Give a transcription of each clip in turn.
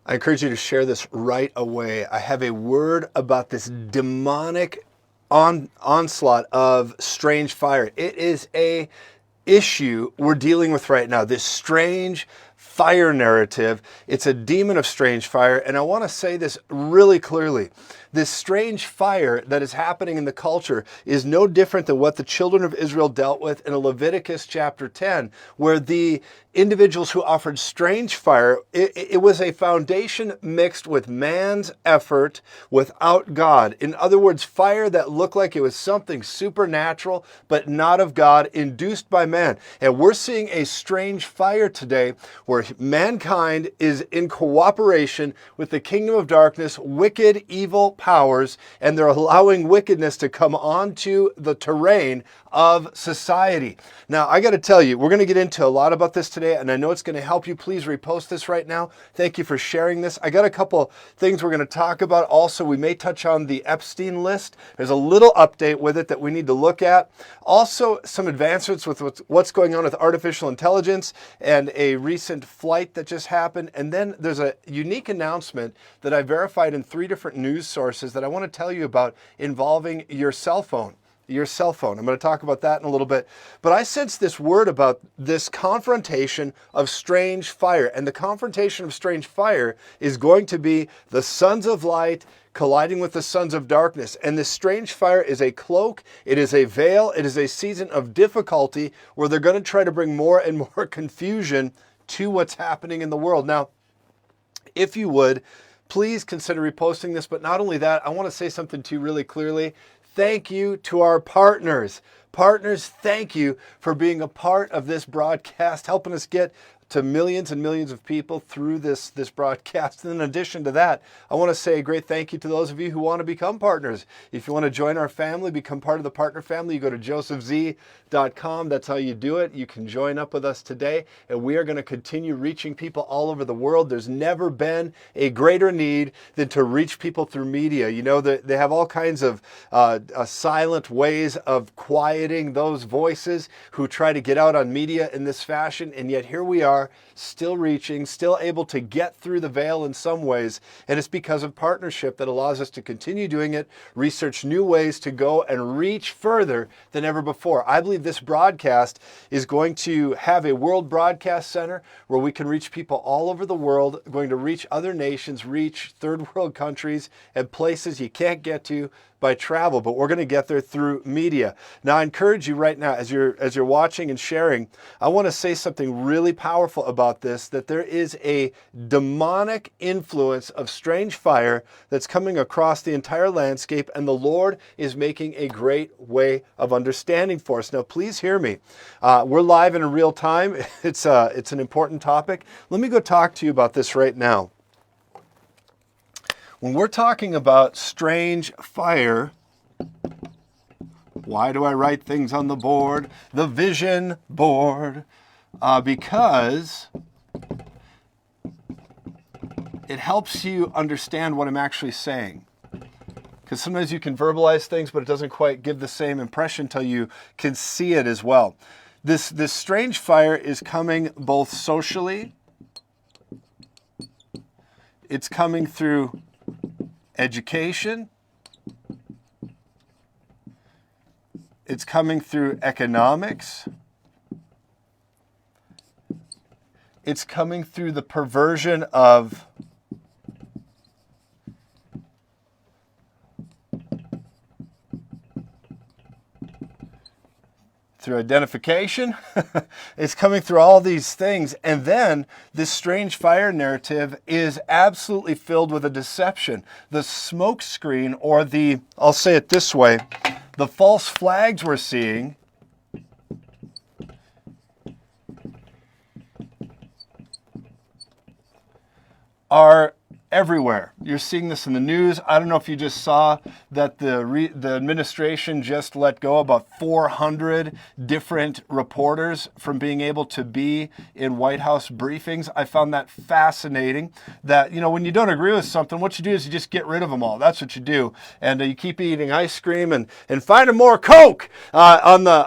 I encourage you to share this right away. I have a word about this demonic onslaught of strange fire. It is a issue we're dealing with right now. This strange fire narrative. It's a demon of strange fire. And I want to say this really clearly. This strange fire that is happening in the culture is no different than what the children of Israel dealt with in Leviticus chapter 10, where the individuals who offered strange fire, it was a foundation mixed with man's effort without God. In other words, fire that looked like it was something supernatural, but not of God, induced by man. And we're seeing a strange fire today where mankind is in cooperation with the kingdom of darkness, wicked, evil powers, and they're allowing wickedness to come onto the terrain of society. Now, I got to tell you, we're going to get into a lot about this today, and I know it's going to help you. Please repost this right now. Thank you for sharing this. I got a couple things we're going to talk about. Also, we may touch on the Epstein list. There's a little update with it that we need to look at. Also, some advancements with what's going on with artificial intelligence and a recent flight that just happened. And then there's a unique announcement that I verified in 3 different news sources that I want to tell you about involving your cell phone. Your cell phone. I'm going to talk about that in a little bit. But I sense this word about this confrontation of strange fire. And the confrontation of strange fire is going to be the sons of light colliding with the sons of darkness. And this strange fire is a cloak. It is a veil. It is a season of difficulty where they're going to try to bring more and more confusion to what's happening in the world. Now, if you would, please consider reposting this. But not only that, I want to say something to you really clearly. Thank you to our partners. Partners, thank you for being a part of this broadcast, helping us get to millions and millions of people through this broadcast. And in addition to that, I want to say a great thank you to those of you who want to become partners. If you want to join our family, become part of the partner family, you go to josephz.com. That's how you do it. You can join up with us today, and we are going to continue reaching people all over the world. There's never been a greater need than to reach people through media. You know, they have all kinds of silent ways of quieting those voices who try to get out on media in this fashion, and yet here we are, still reaching, still able to get through the veil in some ways. And it's because of partnership that allows us to continue doing it, research new ways to go and reach further than ever before. I believe this broadcast is going to have a world broadcast center where we can reach people all over the world, going to reach other nations, reach third world countries and places you can't get to by travel, but we're going to get there through media. Now, I encourage you right now, as you're watching and sharing, I want to say something really powerful about this, that there is a demonic influence of strange fire that's coming across the entire landscape, and the Lord is making a great way of understanding for us. Now, please hear me. We're live and in real time. It's an important topic. Let me go talk to you about this right now. When we're talking about strange fire, why do I write things on the board? The vision board. Because it helps you understand what I'm actually saying. Because sometimes you can verbalize things, but it doesn't quite give the same impression until you can see it as well. This strange fire is coming both socially, it's coming through education, it's coming through economics, it's coming through the perversion of through identification. It's coming through all these things. And then this strange fire narrative is absolutely filled with a deception. The smoke screen, or I'll say it this way, the false flags we're seeing are everywhere. You're seeing this in the news. I don't know if you just saw that the administration just let go about 400 different reporters from being able to be in White House briefings. I found that fascinating. That, you know, when you don't agree with something, what you do is you just get rid of them all. That's what you do, and you keep eating ice cream and finding more Coke on the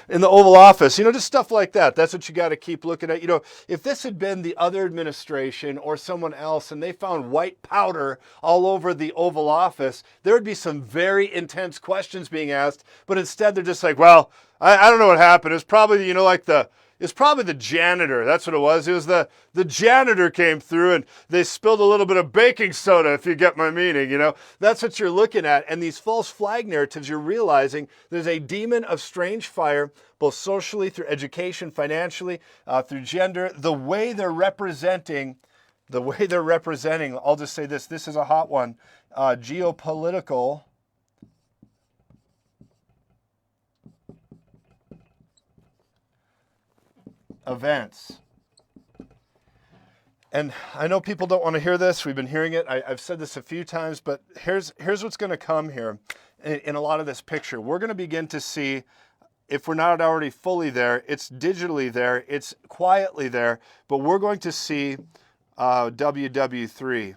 in the Oval Office. You know, just stuff like that. That's what you got to keep looking at. You know, if this had been the other administration or someone else and they found white powder all over the Oval Office, there would be some very intense questions being asked. But instead, they're just like, well, I don't know what happened. It's probably, you know, like it's probably the janitor. That's what it was. It was the janitor came through and they spilled a little bit of baking soda, if you get my meaning, you know. That's what you're looking at. And these false flag narratives, you're realizing there's a demon of strange fire, both socially, through education, financially, through gender, the way they're representing, I'll just say this is a hot one, geopolitical events. And I know people don't want to hear this. We've been hearing it. I've said this a few times, but here's what's going to come here in a lot of this picture. We're going to begin to see, if we're not already fully there, it's digitally there, it's quietly there, but we're going to see WWIII.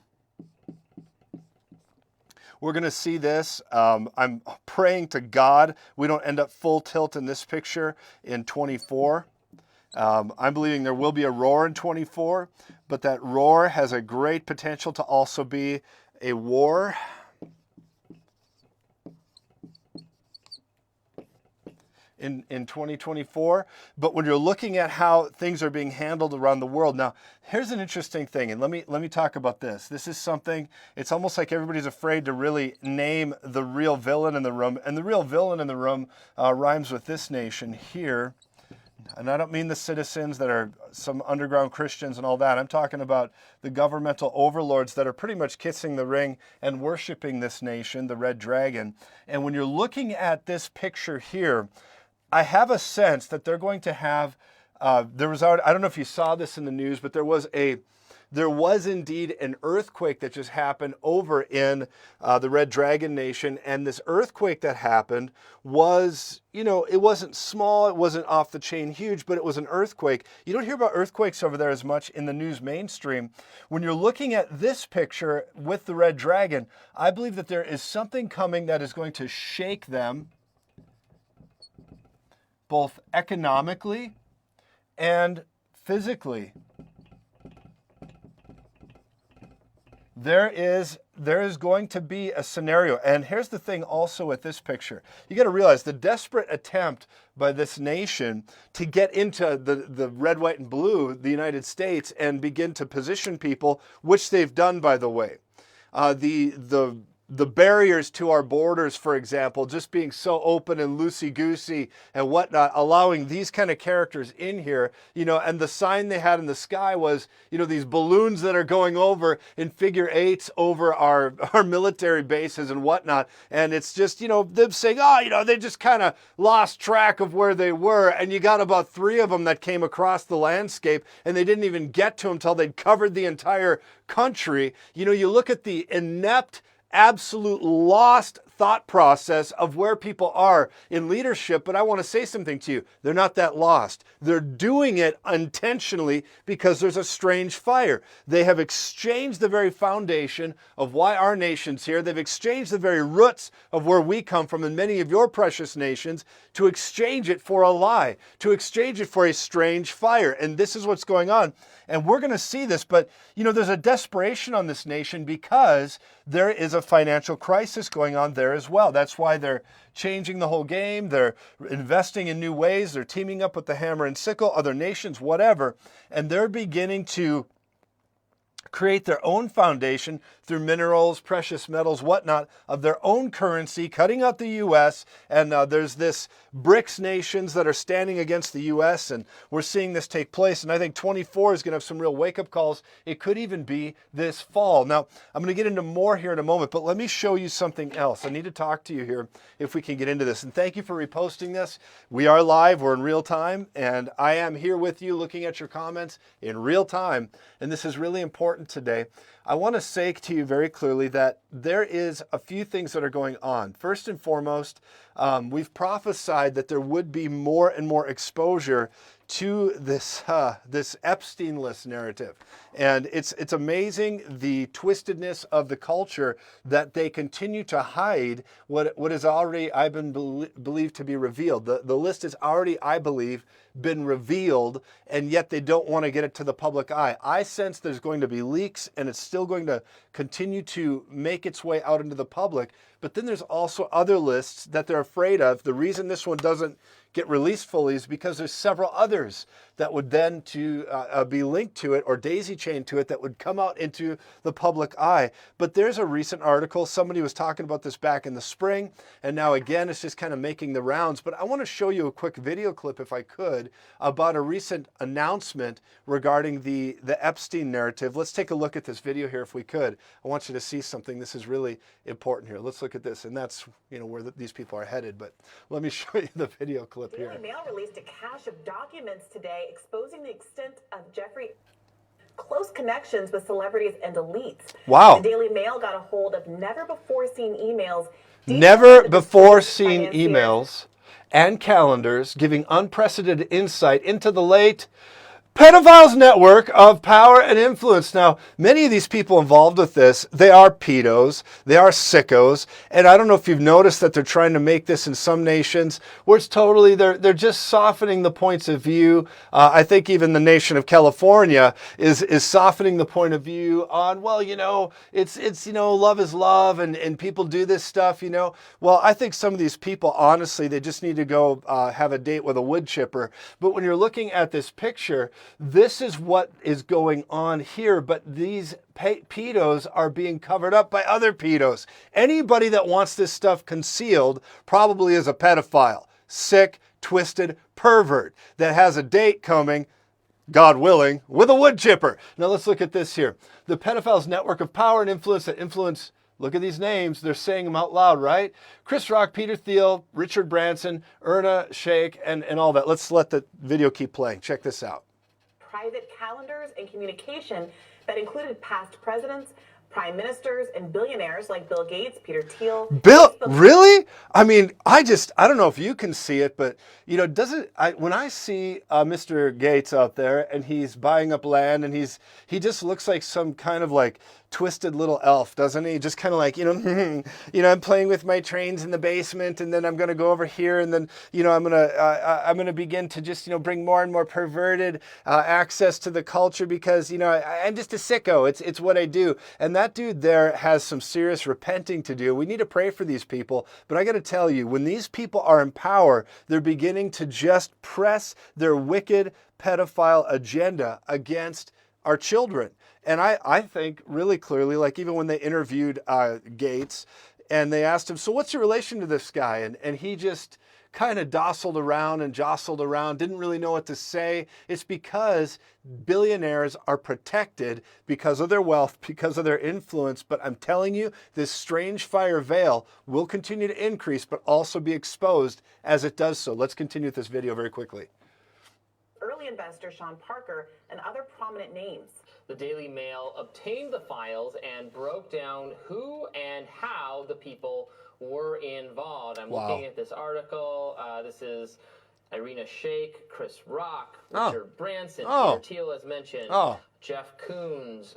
We're going to see this. I'm praying to God we don't end up full tilt in this picture in 24. I'm believing there will be a roar in 24, but that roar has a great potential to also be a war. In 2024, but when you're looking at how things are being handled around the world. Now, here's an interesting thing, and let me talk about this. This is something, it's almost like everybody's afraid to really name the real villain in the room, and the real villain in the room rhymes with this nation here. And I don't mean the citizens that are some underground Christians and all that. I'm talking about the governmental overlords that are pretty much kissing the ring and worshiping this nation, the red dragon. And when you're looking at this picture here, I have a sense that they're going to have, I don't know if you saw this in the news, but there was indeed an earthquake that just happened over in the Red Dragon Nation. And this earthquake that happened was, you know, it wasn't small, it wasn't off the chain huge, but it was an earthquake. You don't hear about earthquakes over there as much in the news mainstream. When you're looking at this picture with the Red Dragon, I believe that there is something coming that is going to shake them, both economically and physically. There is going to be a scenario. And here's the thing also with this picture. You got to realize the desperate attempt by this nation to get into the red, white, and blue, the United States, and begin to position people, which they've done, by the way. The barriers to our borders, for example, just being so open and loosey-goosey and whatnot, allowing these kind of characters in here, you know, and the sign they had in the sky was, you know, these balloons that are going over in figure eights over our military bases and whatnot. And it's just, you know, them saying, oh, you know, they just kind of lost track of where they were. And you got about 3 of them that came across the landscape and they didn't even get to them until they'd covered the entire country. You know, you look at the inept, absolute lost thought process of where people are in leadership, but I want to say something to you. They're not that lost. They're doing it intentionally because there's a strange fire. They have exchanged the very foundation of why our nation's here. They've exchanged the very roots of where we come from and many of your precious nations to exchange it for a lie, to exchange it for a strange fire. And this is what's going on. And we're going to see this, but you know, there's a desperation on this nation because there is a financial crisis going on there as well. That's why they're changing the whole game. They're investing in new ways. They're teaming up with the hammer and sickle, other nations, whatever. And they're beginning to create their own foundation through minerals, precious metals, whatnot, of their own currency, cutting out the U.S. And there's this BRICS nations that are standing against the U.S. And we're seeing this take place. And I think 24 is going to have some real wake-up calls. It could even be this fall. Now, I'm going to get into more here in a moment, but let me show you something else. I need to talk to you here if we can get into this. And thank you for reposting this. We are live. We're in real time. And I am here with you looking at your comments in real time. And this is really important. important today. I want to say to you very clearly that there is a few things that are going on. First and foremost, we've prophesied that there would be more and more exposure to this Epstein list narrative. And it's amazing the twistedness of the culture that they continue to hide what is already, I've been believed to be revealed. The list is already, I believe, been revealed, and yet they don't want to get it to the public eye. I sense there's going to be leaks, and it's still going to continue to make its way out into the public. But then there's also other lists that they're afraid of. The reason this one doesn't get released fully is because there's several others that would then be linked to it or daisy chained to it that would come out into the public eye. But there's a recent article, somebody was talking about this back in the spring, and now again it's just kind of making the rounds. But I want to show you a quick video clip, if I could, about a recent announcement regarding the Epstein narrative. Let's take a look at this video here if we could. I want you to see something. This is really important here. Let's look at this, and that's where these people are headed. But let me show you the video clip here. Daily Mail released a cache of documents today exposing the extent of Jeffrey's close connections with celebrities and elites. Wow. The Daily Mail got a hold of never-before-seen emails. Never-before-seen emails and calendars giving unprecedented insight into the late pedophiles' network of power and influence. Now, many of these people involved with this, they are pedos, they are sickos, and I don't know if you've noticed that they're trying to make this in some nations where it's totally, they're just softening the points of view. I think even the nation of California is softening the point of view on, well, it's love is love, and people do this stuff, Well, I think some of these people, honestly, they just need to go have a date with a wood chipper. But when you're looking at this picture, this is what is going on here, but these pedos are being covered up by other pedos. Anybody that wants this stuff concealed probably is a pedophile, sick, twisted pervert that has a date coming, God willing, with a wood chipper. Now let's look at this here. The pedophiles' network of power and influence that influence, look at these names, they're saying them out loud, right? Chris Rock, Peter Thiel, Richard Branson, Erna Shayk, and all that. Let's let the video keep playing. Check this out. Private calendars and communication that included past presidents, prime ministers, and billionaires like Bill Gates, Peter Thiel. Really? I mean, I don't know if you can see it, but when I see Mr. Gates out there and he's buying up land and he just looks like some kind of like twisted little elf, doesn't he? Just kind of like, I'm playing with my trains in the basement, and then I'm going to go over here, and then, I'm going to begin to just, bring more and more perverted access to the culture because, I'm just a sicko. It's what I do. And that dude there has some serious repenting to do. We need to pray for these people. But I got to tell you, when these people are in power, they're beginning to just press their wicked pedophile agenda against our children. And I think really clearly, like even when they interviewed Gates and they asked him, so what's your relation to this guy? And he just kind of jostled around, didn't really know what to say. It's because billionaires are protected because of their wealth, because of their influence. But I'm telling you, this strange fire veil will continue to increase, but also be exposed as it does so. Let's continue with this video very quickly. Early investor Sean Parker and other prominent names. The Daily Mail obtained the files and broke down who and how the people were involved. I'm looking at this article. This is Irina Shayk, Chris Rock, Richard Branson, Peter Thiel, as mentioned, Jeff Koons,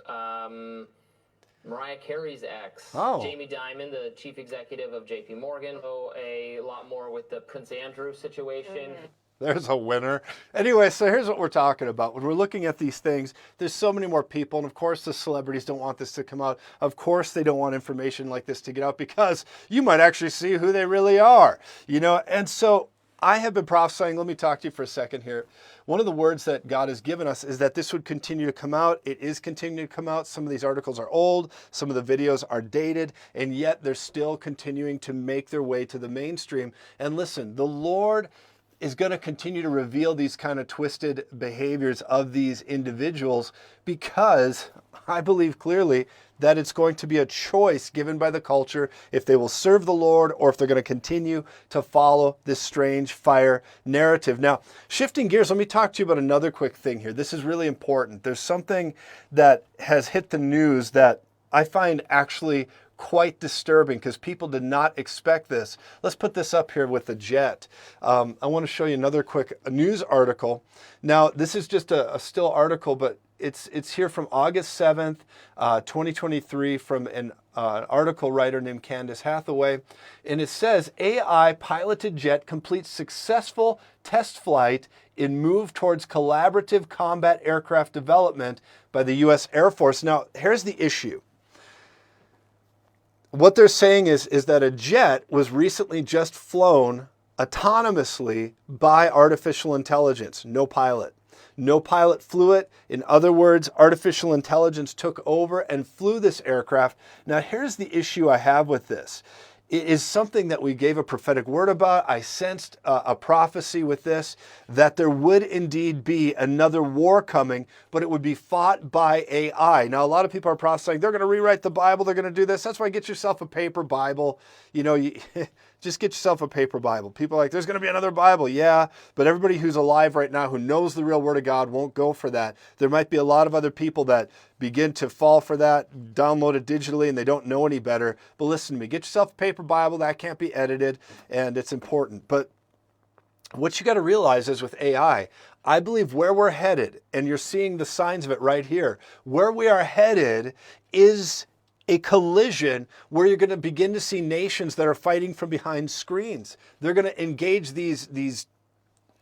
Mariah Carey's ex, Jamie Dimon, the chief executive of JP Morgan. A lot more with the Prince Andrew situation. There's a winner. Anyway, so here's what we're talking about. When we're looking at these things, there's so many more people. And of course, the celebrities don't want this to come out. Of course, they don't want information like this to get out because you might actually see who they really are. And so I have been prophesying. Let me talk to you for a second here. One of the words that God has given us is that this would continue to come out. It is continuing to come out. Some of these articles are old. Some of the videos are dated. And yet they're still continuing to make their way to the mainstream. And listen, the Lord is going to continue to reveal these kind of twisted behaviors of these individuals because I believe clearly that it's going to be a choice given by the culture if they will serve the Lord or if they're going to continue to follow this strange fire narrative. Now, shifting gears, let me talk to you about another quick thing here. This is really important. There's something that has hit the news that I find actually quite disturbing because people did not expect this. Let's put this up here with the jet. I want to show you another quick news article. Now, this is just a still article, but it's here from August 7th, 2023 from an article writer named Candace Hathaway. And it says, AI piloted jet completes successful test flight in move towards collaborative combat aircraft development by the U.S. Air Force. Now, here's the issue. What they're saying is that a jet was recently just flown autonomously by artificial intelligence, no pilot. No pilot flew it. In other words, artificial intelligence took over and flew this aircraft. Now, here's the issue I have with this. It is something that we gave a prophetic word about. I sensed a prophecy with this, that there would indeed be another war coming, but it would be fought by AI. Now, a lot of people are prophesying, they're going to rewrite the Bible, they're going to do this. That's why get yourself a paper Bible. You know, just get yourself a paper Bible. People are like, there's going to be another Bible. Yeah, but everybody who's alive right now who knows the real Word of God won't go for that. There might be a lot of other people that begin to fall for that, download it digitally, and they don't know any better. But listen to me, get yourself a paper Bible. That can't be edited, and it's important. But what you got to realize is with AI, I believe where we're headed, and you're seeing the signs of it right here, where we are headed is a collision where you're going to begin to see nations that are fighting from behind screens. They're going to engage these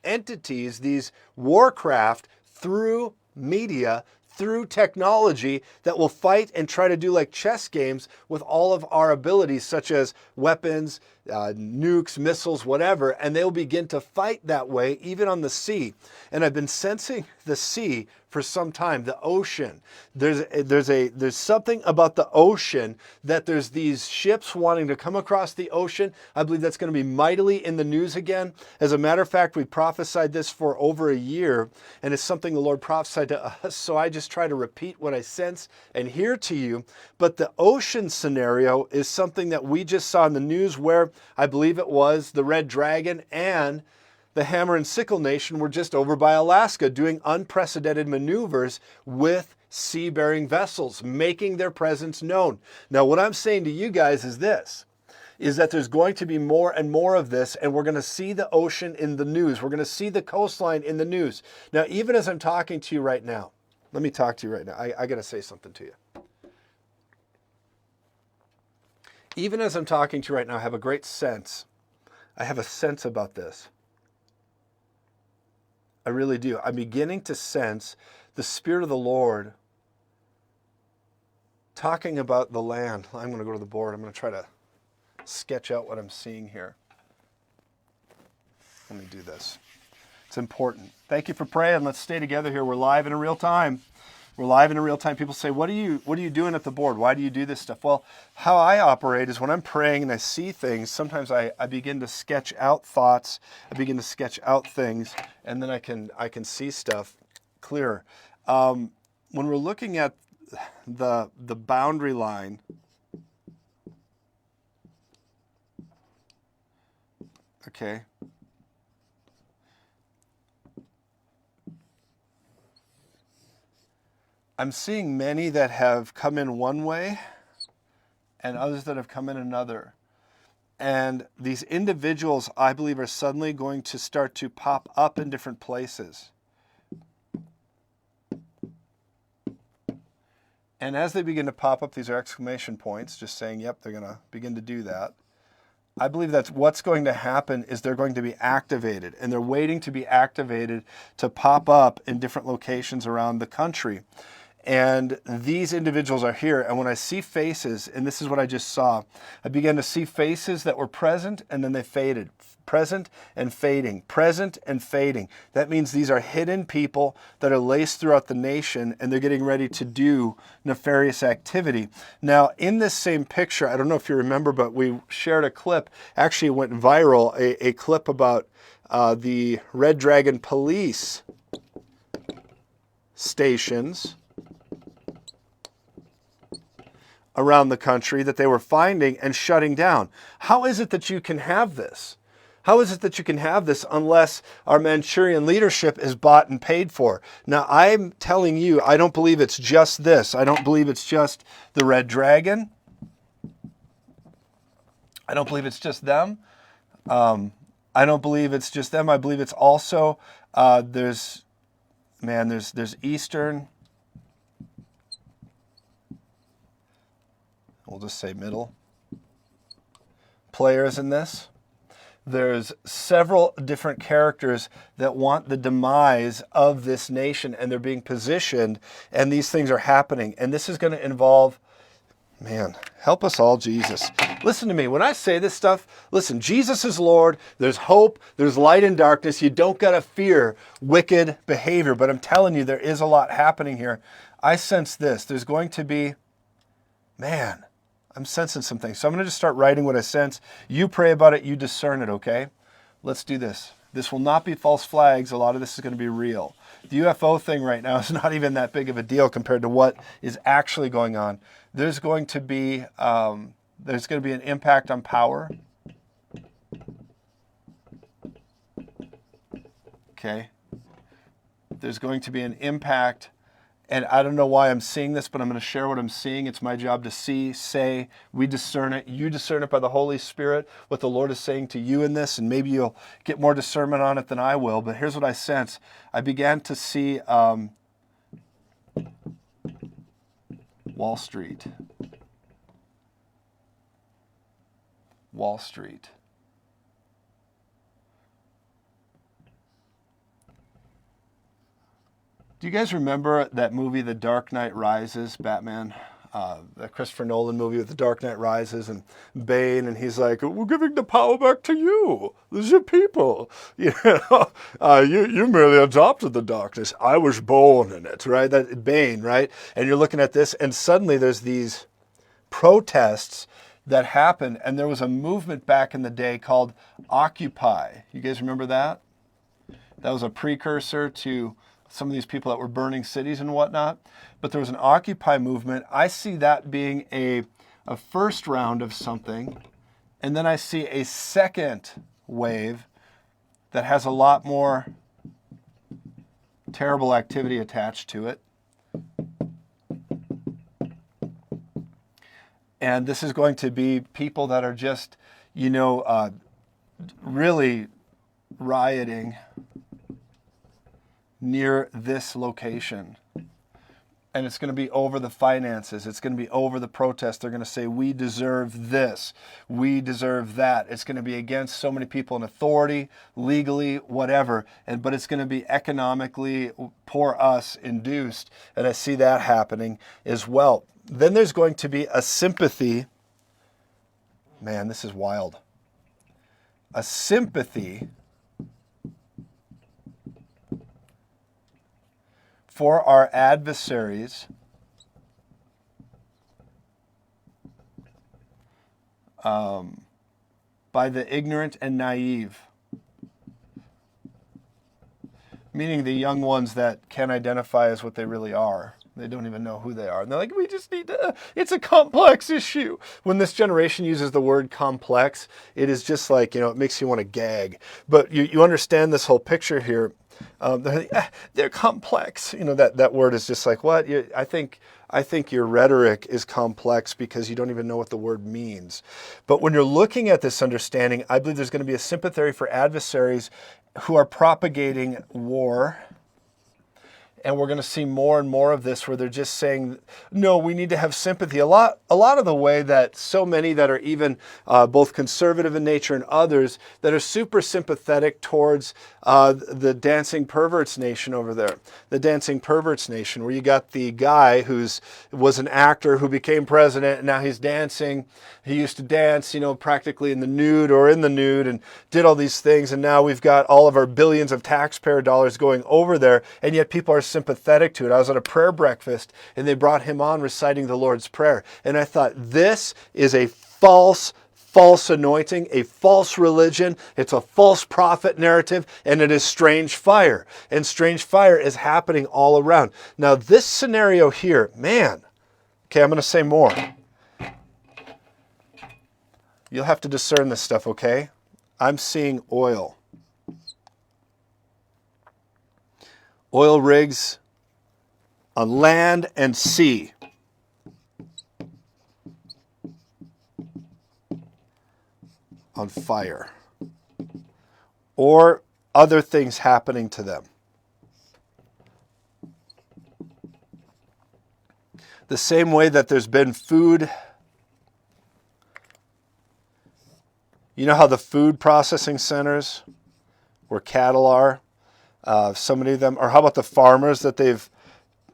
entities, these warcraft, through media, through technology that will fight and try to do like chess games with all of our abilities, such as weapons, nukes, missiles, whatever, and they'll begin to fight that way, even on the sea. And I've been sensing the sea for some time, the ocean. There's something about the ocean that there's these ships wanting to come across the ocean. I believe that's going to be mightily in the news again. As a matter of fact, we prophesied this for over a year, and it's something the Lord prophesied to us. So I just try to repeat what I sense and hear to you. But the ocean scenario is something that we just saw in the news where I believe it was the Red Dragon and the Hammer and Sickle Nation were just over by Alaska doing unprecedented maneuvers with sea-bearing vessels, making their presence known. Now, what I'm saying to you guys is this, is that there's going to be more and more of this, and we're going to see the ocean in the news. We're going to see the coastline in the news. Now, even as I'm talking to you right now, let me talk to you right now. I got to say something to you. Even as I'm talking to you right now, I have a great sense. I have a sense about this. I really do. I'm beginning to sense the Spirit of the Lord talking about the land. I'm going to go to the board. I'm going to try to sketch out what I'm seeing here. Let me do this. It's important. Thank you for praying. Let's stay together here. We're live in real time. We're live in real time. People say, what are you doing at the board? Why do you do this stuff? Well, how I operate is when I'm praying and I see things, sometimes I begin to sketch out thoughts. I begin to sketch out things, and then I can see stuff clearer. When we're looking at the boundary line, okay. I'm seeing many that have come in one way and others that have come in another. And these individuals, I believe, are suddenly going to start to pop up in different places. And as they begin to pop up, these are exclamation points, just saying, yep, they're going to begin to do that. I believe that's what's going to happen is they're going to be activated, and they're waiting to be activated to pop up in different locations around the country. And these individuals are here, and when I see faces, and this is what I just saw, I began to see faces that were present and then they faded. Present and fading, present and fading. That means these are hidden people that are laced throughout the nation, and they're getting ready to do nefarious activity. Now, in this same picture, I don't know if you remember, but we shared a clip. Actually, it went viral, a clip about the Red Dragon police stations around the country that they were finding and shutting down. How is it that you can have this? How is it that you can have this unless our Manchurian leadership is bought and paid for? Now, I'm telling you, I don't believe it's just this. I don't believe it's just the Red Dragon. I don't believe it's just them. I don't believe it's just them. I believe it's also, there's Eastern, we'll just say middle players in this. There's several different characters that want the demise of this nation, and they're being positioned, and these things are happening. And this is going to involve, man, help us all, Jesus. Listen to me. When I say this stuff, listen, Jesus is Lord. There's hope. There's light in darkness. You don't got to fear wicked behavior. But I'm telling you, there is a lot happening here. I sense this. There's going to be, man, I'm sensing some things. So I'm going to just start writing what I sense. You pray about it. You discern it, okay? Let's do this. This will not be false flags. A lot of this is going to be real. The UFO thing right now is not even that big of a deal compared to what is actually going on. There's going to be an impact on power. Okay. There's going to be an impact. And I don't know why I'm seeing this, but I'm going to share what I'm seeing. It's my job to see, say, we discern it. You discern it by the Holy Spirit, what the Lord is saying to you in this, and maybe you'll get more discernment on it than I will. But here's what I sense. I began to see Wall Street. Wall Street. Do you guys remember that movie, The Dark Knight Rises, Batman? The Christopher Nolan movie with The Dark Knight Rises and Bane, and he's like, we're giving the power back to you. This is your people. You merely adopted the darkness. I was born in it, right? That Bane, right? And you're looking at this, and suddenly there's these protests that happened, and there was a movement back in the day called Occupy. You guys remember that? That was a precursor to some of these people that were burning cities and whatnot. But there was an Occupy movement. I see that being a first round of something. And then I see a second wave that has a lot more terrible activity attached to it. And this is going to be people that are just, really rioting near this location. And it's going to be over the finances. It's going to be over the protest. They're going to say, we deserve this. We deserve that. It's going to be against so many people in authority, legally, whatever. But it's going to be economically, poor us, induced. And I see that happening as well. Then there's going to be a sympathy. Man, this is wild. A sympathy for our adversaries by the ignorant and naive, meaning the young ones that can't identify as what they really are. They don't even know who they are. And they're like, we just need to, it's a complex issue. When this generation uses the word complex, it is just like, it makes you want to gag. But you understand this whole picture here. They're complex. That word is just like, what? I think your rhetoric is complex because you don't even know what the word means. But when you're looking at this understanding, I believe there's going to be a sympathy for adversaries who are propagating war. And we're going to see more and more of this where they're just saying, no, we need to have sympathy. A lot of the way that so many that are even both conservative in nature and others that are super sympathetic towards the dancing perverts nation over there. The dancing perverts nation, where you got the guy was an actor who became president, and now he's dancing. He used to dance, practically in the nude and did all these things. And now we've got all of our billions of taxpayer dollars going over there, and yet people are sympathetic to it. I was at a prayer breakfast, and they brought him on reciting the Lord's Prayer. And I thought, this is a false anointing, a false religion. It's a false prophet narrative, and it is strange fire. And strange fire is happening all around. Now, this scenario here, man, okay, I'm going to say more. You'll have to discern this stuff, okay? I'm seeing oil. Oil rigs on land and sea. On fire. Or other things happening to them. The same way that there's been food. You know how the food processing centers where cattle are, so many of them, or how about the farmers that they've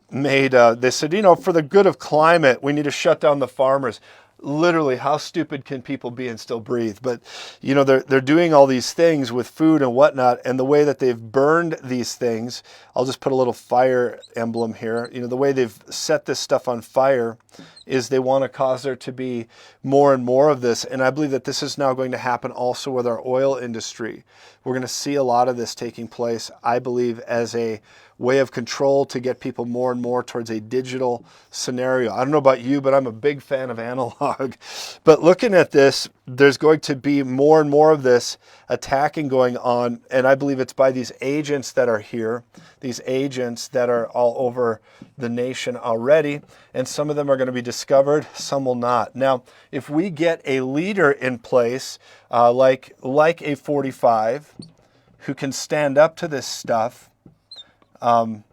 made, they said, you know, for the good of climate, we need to shut down the farmers. Literally, how stupid can people be and still breathe? But, you know, they're doing all these things with food and whatnot, and the way that they've burned these things, I'll just put a little fire emblem here. You know, the way they've set this stuff on fire is they want to cause there to be more and more of this. And I believe that this is now going to happen also with our oil industry. We're going to see a lot of this taking place, I believe, as a way of control to get people more and more towards a digital scenario. I don't know about you, but I'm a big fan of analog. But looking at this, there's going to be more and more of this attacking going on. And I believe it's by these agents that are here, these agents that are all over the nation already. And some of them are going to be discovered, some will not. Now, if we get a leader in place, like a 45, who can stand up to this stuff, by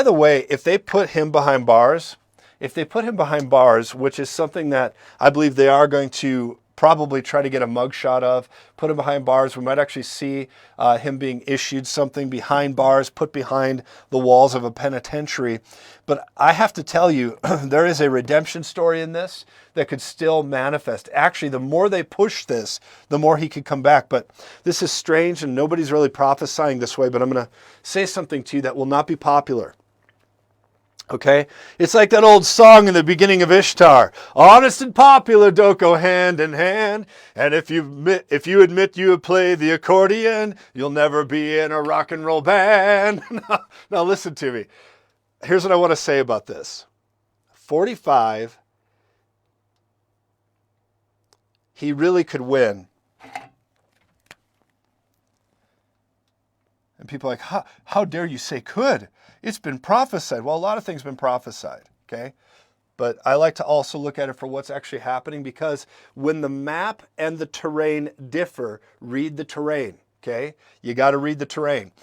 the way, if they put him behind bars, which is something that I believe they are going to probably try to get a mugshot of, put him behind bars. We might actually see him being issued something behind bars, put behind the walls of a penitentiary. But I have to tell you, there is a redemption story in this that could still manifest. Actually, the more they push this, the more he could come back. But this is strange, and nobody's really prophesying this way, but I'm going to say something to you that will not be popular. Okay? It's like that old song in the beginning of Ishtar. Honest and popular don't go hand in hand. And if you admit you play the accordion, you'll never be in a rock and roll band. Now listen to me. Here's what I want to say about this. 45, he really could win. And people are like, how dare you say could? It's been prophesied. Well, a lot of things have been prophesied, okay? But I like to also look at it for what's actually happening, because when the map and the terrain differ, read the terrain, okay? You got to read the terrain.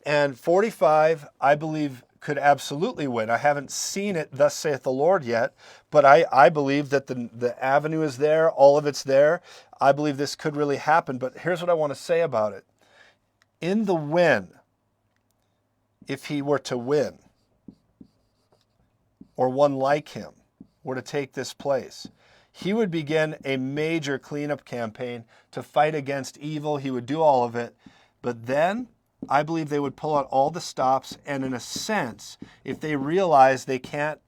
And 45, I believe, could absolutely win. I haven't seen it, thus saith the Lord, yet, but I believe that the avenue is there, all of it's there. I believe this could really happen, but here's what I want to say about it. In the win, if he were to win, or one like him were to take this place, he would begin a major cleanup campaign to fight against evil. He would do all of it. But then I believe they would pull out all the stops, and in a sense, if they realize they can't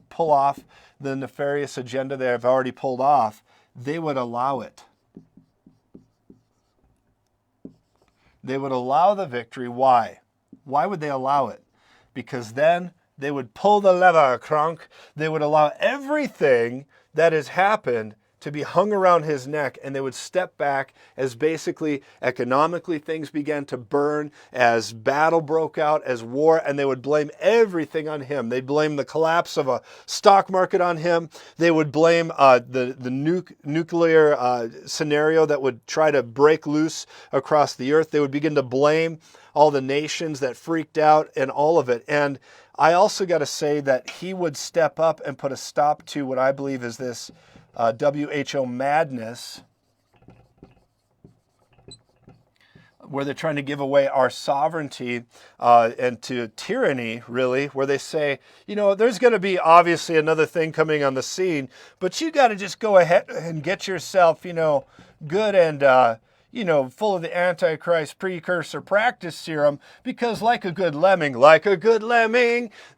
pull off the nefarious agenda they have already pulled off, they would allow it. They would allow the victory. Why? Why would they allow it? Because then they would pull the lever, Kronk. They would allow everything that has happened to be hung around his neck, and they would step back as basically economically things began to burn, as battle broke out, as war, and they would blame everything on him. They'd blame the collapse of a stock market on him. They would blame the nuclear scenario that would try to break loose across the earth. They would begin to blame all the nations that freaked out and all of it. And I also got to say that he would step up and put a stop to what I believe is this WHO madness, where they're trying to give away our sovereignty and to tyranny, really, where they say, you know, there's going to be obviously another thing coming on the scene, but you got to just go ahead and get yourself, you know, good and, full of the Antichrist precursor practice serum, because like a good lemming,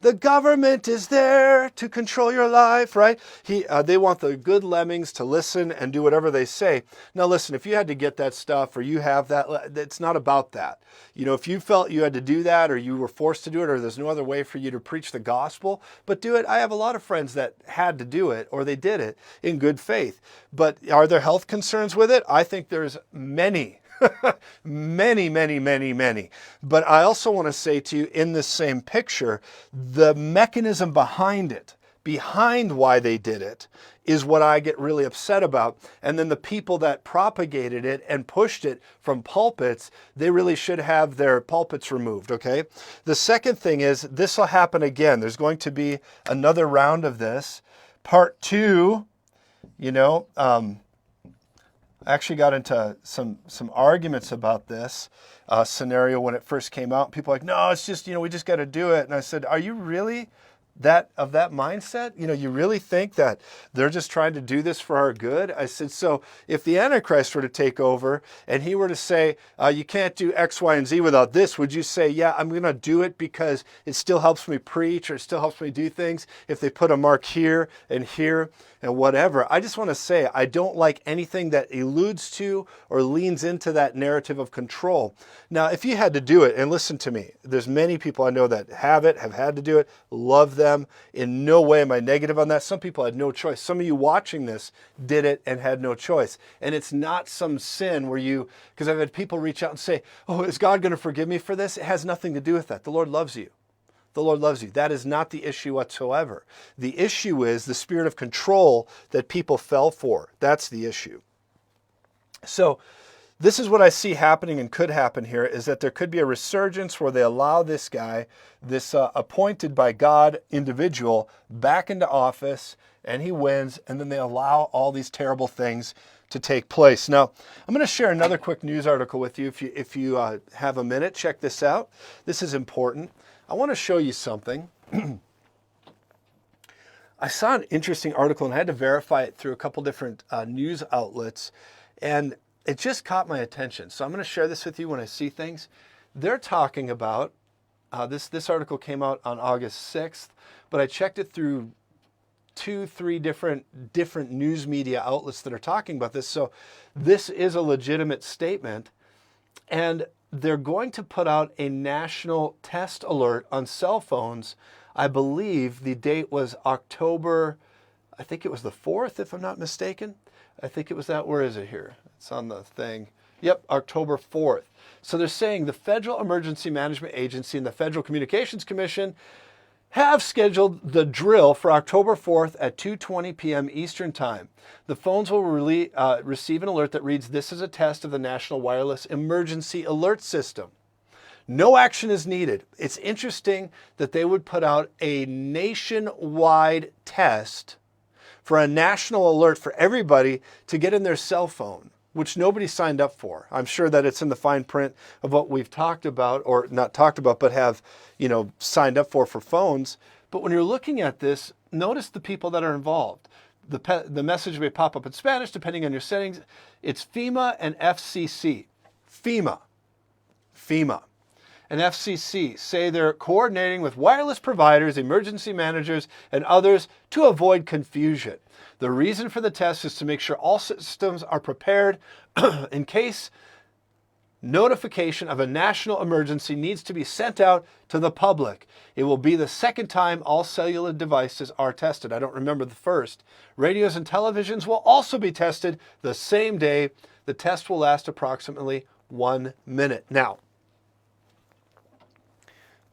the government is there to control your life, right? They want the good lemmings to listen and do whatever they say. Now listen, if you had to get that stuff or you have that, it's not about that. If you felt you had to do that or you were forced to do it or there's no other way for you to preach the gospel, but do it. I have a lot of friends that had to do it or they did it in good faith. But are there health concerns with it? I think there's many, many. But I also want to say to you in this same picture, the mechanism behind why they did it, is what I get really upset about. And then the people that propagated it and pushed it from pulpits, they really should have their pulpits removed, okay? The second thing is, this will happen again. There's going to be another round of this. Part 2, I actually got into some arguments about this scenario when it first came out. People are like, no, it's just, we just got to do it. And I said, are you really that mindset? You really think that they're just trying to do this for our good? I said, so if the Antichrist were to take over and he were to say, you can't do X, Y, and Z without this, would you say, yeah, I'm going to do it because it still helps me preach or it still helps me do things if they put a mark here and whatever? I just want to say, I don't like anything that alludes to or leans into that narrative of control. Now, if you had to do it, and listen to me, there's many people I know that have had to do it, love them. In no way am I negative on that. Some people had no choice. Some of you watching this did it and had no choice. And it's not some sin where because I've had people reach out and say, oh, is God going to forgive me for this? It has nothing to do with that. The Lord loves you. The Lord loves you. That is not the issue whatsoever. The issue is the spirit of control that people fell for. That's the issue. So this is what I see happening and could happen here, is that there could be a resurgence where they allow this guy, this appointed by God individual, back into office, and he wins, and then they allow all these terrible things to take place. Now, I'm going to share another quick news article with you. If you have a minute, check this out. This is important. I want to show you something. I saw an interesting article and I had to verify it through a couple different news outlets, and it just caught my attention. So I'm going to share this with you when I see things. They're talking about, this article came out on August 6th, but I checked it through 2-3 different news media outlets that are talking about this. So this is a legitimate statement, and they're going to put out a national test alert on cell phones. I believe the date was October, I think it was the 4th, if I'm not mistaken. I think it was that. Where is it here? It's on the thing. Yep, October 4th. So they're saying the Federal Emergency Management Agency and the Federal Communications Commission have scheduled the drill for October 4th at 2:20 p.m. Eastern Time. The phones will receive an alert that reads, "This is a test of the National Wireless Emergency Alert System." No action is needed. It's interesting that they would put out a nationwide test for a national alert for everybody to get in their cell phone, which nobody signed up for. I'm sure that it's in the fine print of what we've talked about, or not talked about, but have, signed up for phones. But when you're looking at this, notice the people that are involved. The message may pop up in Spanish, depending on your settings. It's FEMA and FCC. FEMA. And FCC say they're coordinating with wireless providers, emergency managers, and others to avoid confusion. The reason for the test is to make sure all systems are prepared in case notification of a national emergency needs to be sent out to the public. It will be the second time all cellular devices are tested. I don't remember the first. Radios and televisions will also be tested the same day. The test will last approximately 1 minute. Now,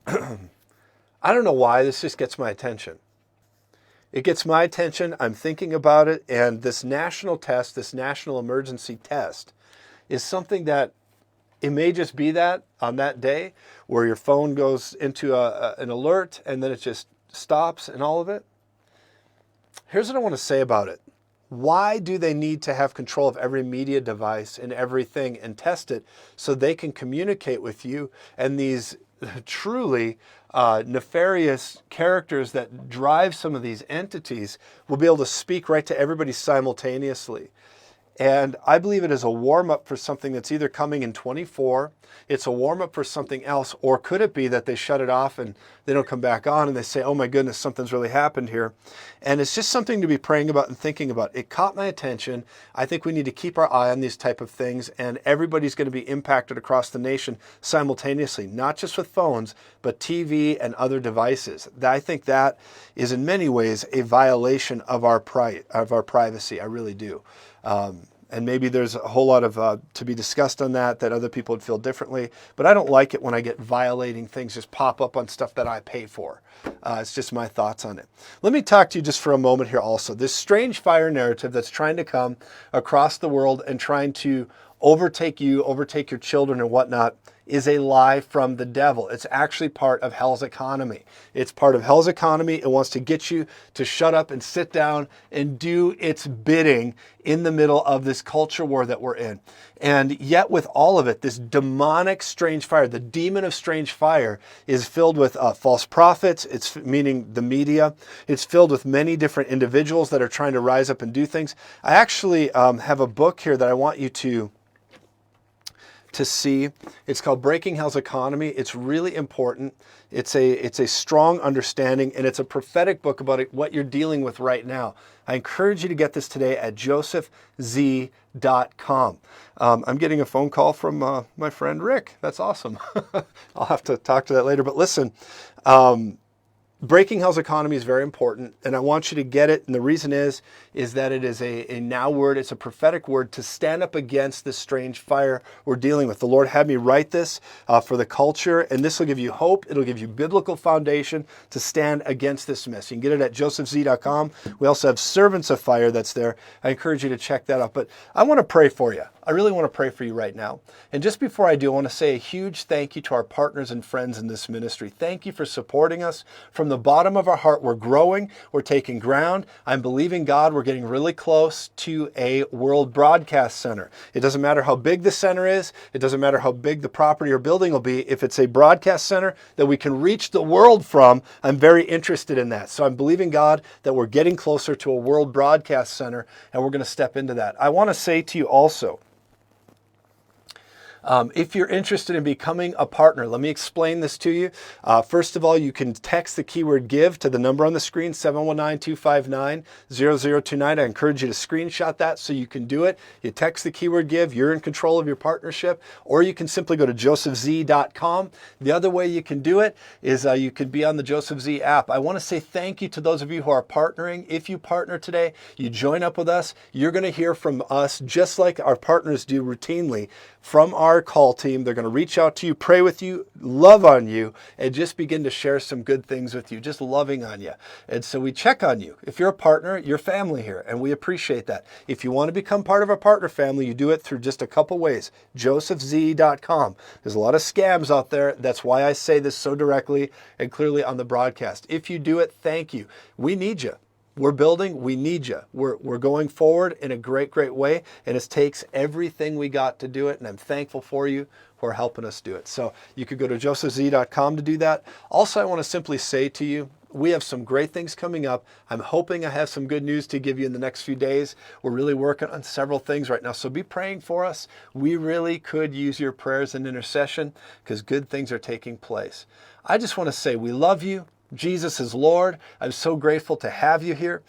I don't know why this just gets my attention. It gets my attention. I'm thinking about it. And this national test, this national emergency test, is something that it may just be that on that day where your phone goes into an alert and then it just stops and all of it. Here's what I want to say about it. Why do they need to have control of every media device and everything and test it so they can communicate with you? And these truly nefarious characters that drive some of these entities will be able to speak right to everybody simultaneously. And I believe it is a warm-up for something that's either coming in 24, it's a warm-up for something else, or could it be that they shut it off and they don't come back on and they say, oh my goodness, something's really happened here. And it's just something to be praying about and thinking about. It caught my attention. I think we need to keep our eye on these type of things, and everybody's going to be impacted across the nation simultaneously, not just with phones, but TV and other devices. I think that is in many ways a violation of our privacy. I really do. And maybe there's a whole lot of to be discussed on that other people would feel differently. But I don't like it when I get violating things just pop up on stuff that I pay for. It's just my thoughts on it. Let me talk to you just for a moment here also. This strange fire narrative that's trying to come across the world and trying to overtake you, overtake your children and whatnot, is a lie from the devil. It's actually part of hell's economy. It's part of hell's economy. It wants to get you to shut up and sit down and do its bidding in the middle of this culture war that we're in. And yet with all of it, this demonic strange fire, the demon of strange fire, is filled with false prophets. It's meaning the media. It's filled with many different individuals that are trying to rise up and do things. I actually have a book here that I want you to see. It's called Breaking Hell's Economy. It's really important. It's a strong understanding, and it's a prophetic book about what you're dealing with right now. I encourage you to get this today at josephz.com. I'm getting a phone call from my friend Rick. That's awesome. I'll have to talk to that later. But listen, Breaking Hell's Economy is very important, and I want you to get it. And the reason is that it is a now word. It's a prophetic word to stand up against this strange fire we're dealing with. The Lord had me write this for the culture, and this will give you hope. It'll give you biblical foundation to stand against this mess. You can get it at josephz.com. We also have Servants of Fire that's there. I encourage you to check that out. But I want to pray for you. I really want to pray for you right now. And just before I do, I want to say a huge thank you to our partners and friends in this ministry. Thank you for supporting us. From the bottom of our heart, we're growing. We're taking ground. I'm believing God. We're getting really close to a world broadcast center. It doesn't matter how big the center is. It doesn't matter how big the property or building will be. If it's a broadcast center that we can reach the world from, I'm very interested in that. So I'm believing God that we're getting closer to a world broadcast center, and we're going to step into that. I want to say to you also, if you're interested in becoming a partner, let me explain this to you. First of all, you can text the keyword GIVE to the number on the screen, 719-259-0029. I encourage you to screenshot that so you can do it. You text the keyword GIVE, you're in control of your partnership, or you can simply go to josephz.com. The other way you can do it is you could be on the Joseph Z app. I want to say thank you to those of you who are partnering. If you partner today, you join up with us, you're going to hear from us just like our partners do routinely from our call team. They're going to reach out to you, pray with you, love on you, and just begin to share some good things with you, just loving on you. And so we check on you. If you're a partner, you're family here, and we appreciate that. If you want to become part of our partner family, you do it through just a couple ways. josephz.com. There's a lot of scams out there. That's why I say this so directly and clearly on the broadcast. If you do it, thank you. We need you. We're building, we need you. We're going forward in a great, great way, and it takes everything we got to do it, and I'm thankful for you for helping us do it. So you could go to josephz.com to do that. Also, I want to simply say to you, we have some great things coming up. I'm hoping I have some good news to give you in the next few days. We're really working on several things right now, so be praying for us. We really could use your prayers and intercession because good things are taking place. I just want to say we love you. Jesus is Lord. I'm so grateful to have you here.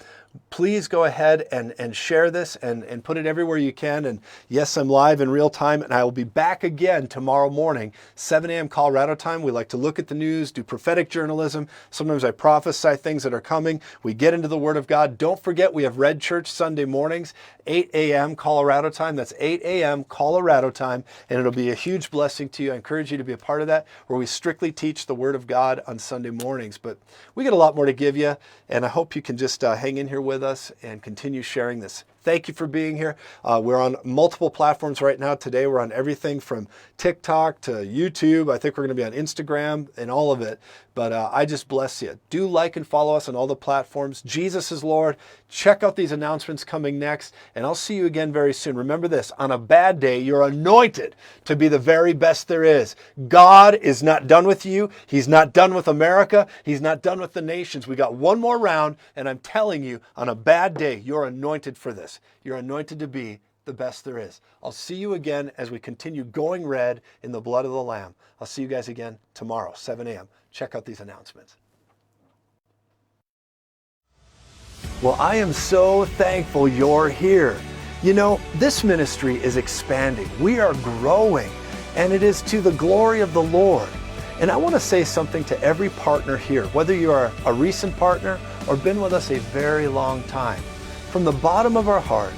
Please go ahead and share this and put it everywhere you can. And yes, I'm live in real time, and I will be back again tomorrow morning, 7 a.m. Colorado time. We like to look at the news, do prophetic journalism. Sometimes I prophesy things that are coming. We get into the Word of God. Don't forget, we have Red Church Sunday mornings, 8 a.m. Colorado time. That's 8 a.m. Colorado time, and it'll be a huge blessing to you. I encourage you to be a part of that, where we strictly teach the Word of God on Sunday mornings. But we got a lot more to give you, and I hope you can just hang in here with us and continue sharing this. Thank you for being here. We're on multiple platforms right now. Today we're on everything from TikTok to YouTube. I think we're going to be on Instagram and all of it. But I just bless you. Do like and follow us on all the platforms. Jesus is Lord. Check out these announcements coming next. And I'll see you again very soon. Remember this, on a bad day, you're anointed to be the very best there is. God is not done with you. He's not done with America. He's not done with the nations. We got one more round. And I'm telling you, on a bad day, you're anointed for this. You're anointed to be the best there is. I'll see you again as we continue going red in the blood of the Lamb. I'll see you guys again tomorrow, 7 a.m. Check out these announcements. Well, I am so thankful you're here. You know, this ministry is expanding. We are growing, and it is to the glory of the Lord. And I want to say something to every partner here, whether you are a recent partner or been with us a very long time. From the bottom of our heart,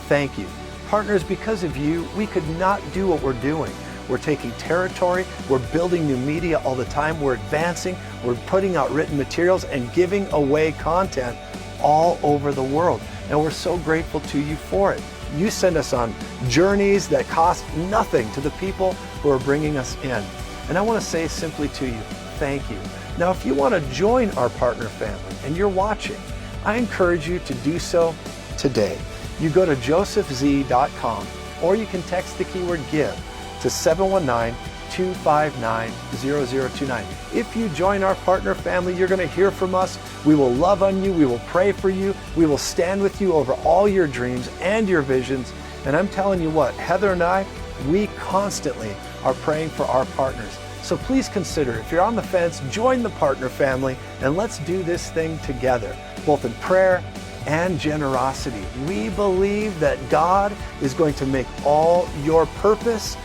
thank you. Partners, because of you, we could not do what we're doing. We're taking territory, we're building new media all the time, we're advancing, we're putting out written materials and giving away content all over the world. And we're so grateful to you for it. You send us on journeys that cost nothing to the people who are bringing us in. And I want to say simply to you, thank you. Now, if you want to join our partner family and you're watching, I encourage you to do so today. You go to josephz.com or you can text the keyword GIVE to 719-259-0029. If you join our partner family, you're going to hear from us. We will love on you. We will pray for you. We will stand with you over all your dreams and your visions. And I'm telling you what, Heather and I, we constantly are praying for our partners. So please consider, if you're on the fence, join the partner family and let's do this thing together, both in prayer and generosity. We believe that God is going to make all your purpose,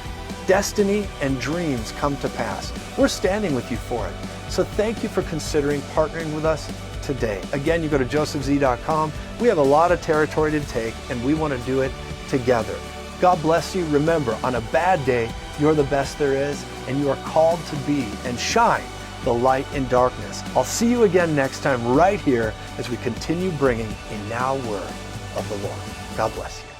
destiny, and dreams come to pass. We're standing with you for it. So thank you for considering partnering with us today. Again, you go to josephz.com. We have a lot of territory to take and we want to do it together. God bless you. Remember, on a bad day, you're the best there is, and you are called to be and shine the light in darkness. I'll see you again next time right here as we continue bringing a now word of the Lord. God bless you.